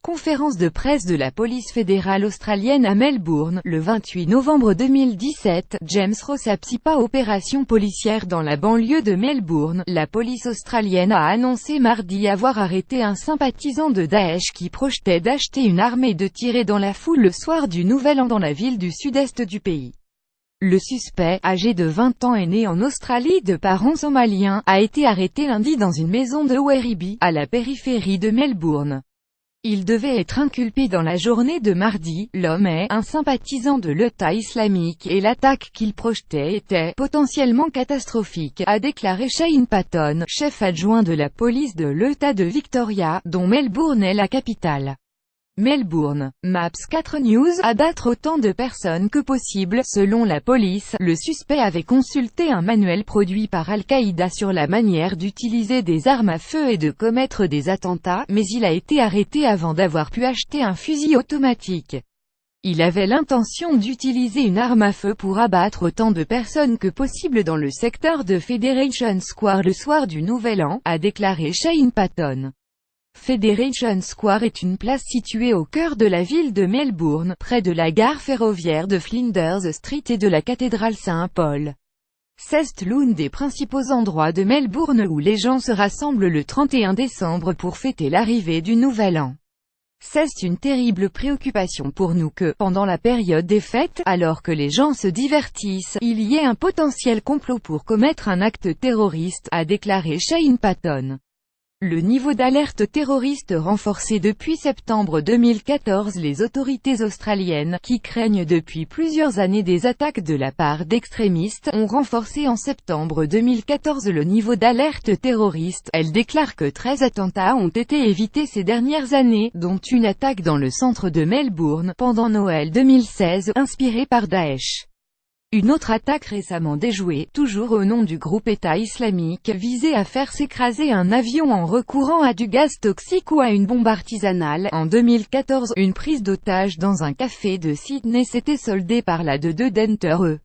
Conférence de presse de la police fédérale australienne à Melbourne, le 28 novembre 2017, James Ross Apsipa. Opération policière dans la banlieue de Melbourne. La police australienne a annoncé mardi avoir arrêté un sympathisant de Daesh qui projetait d'acheter une arme et de tirer dans la foule le soir du Nouvel An dans la ville du sud-est du pays. Le suspect, âgé de 20 ans et né en Australie de parents somaliens, a été arrêté lundi dans une maison de Werribee, à la périphérie de Melbourne. Il devait être inculpé dans la journée de mardi. L'homme est un sympathisant de l'État islamique et l'attaque qu'il projetait était potentiellement catastrophique, a déclaré Shane Patton, chef adjoint de la police de l'État de Victoria, dont Melbourne est la capitale. Melbourne. Maps 4 News. Abattre autant de personnes que possible. Selon la police, le suspect avait consulté un manuel produit par Al-Qaïda sur la manière d'utiliser des armes à feu et de commettre des attentats, mais il a été arrêté avant d'avoir pu acheter un fusil automatique. Il avait l'intention d'utiliser une arme à feu pour abattre autant de personnes que possible dans le secteur de Federation Square le soir du Nouvel An, a déclaré Shane Patton. Federation Square est une place située au cœur de la ville de Melbourne, près de la gare ferroviaire de Flinders Street et de la cathédrale Saint-Paul. C'est l'un des principaux endroits de Melbourne où les gens se rassemblent le 31 décembre pour fêter l'arrivée du Nouvel An. C'est une terrible préoccupation pour nous que, pendant la période des fêtes, alors que les gens se divertissent, il y ait un potentiel complot pour commettre un acte terroriste, a déclaré Shane Patton. Le niveau d'alerte terroriste renforcé depuis septembre 2014. Les autorités australiennes, qui craignent depuis plusieurs années des attaques de la part d'extrémistes, ont renforcé en septembre 2014 le niveau d'alerte terroriste. Elles déclarent que 13 attentats ont été évités ces dernières années, dont une attaque dans le centre de Melbourne, pendant Noël 2016, inspirée par Daesh. Une autre attaque récemment déjouée, toujours au nom du groupe État islamique, visait à faire s'écraser un avion en recourant à du gaz toxique ou à une bombe artisanale. En 2014, une prise d'otage dans un café de Sydney s'était soldée par la de 2 d'Enter.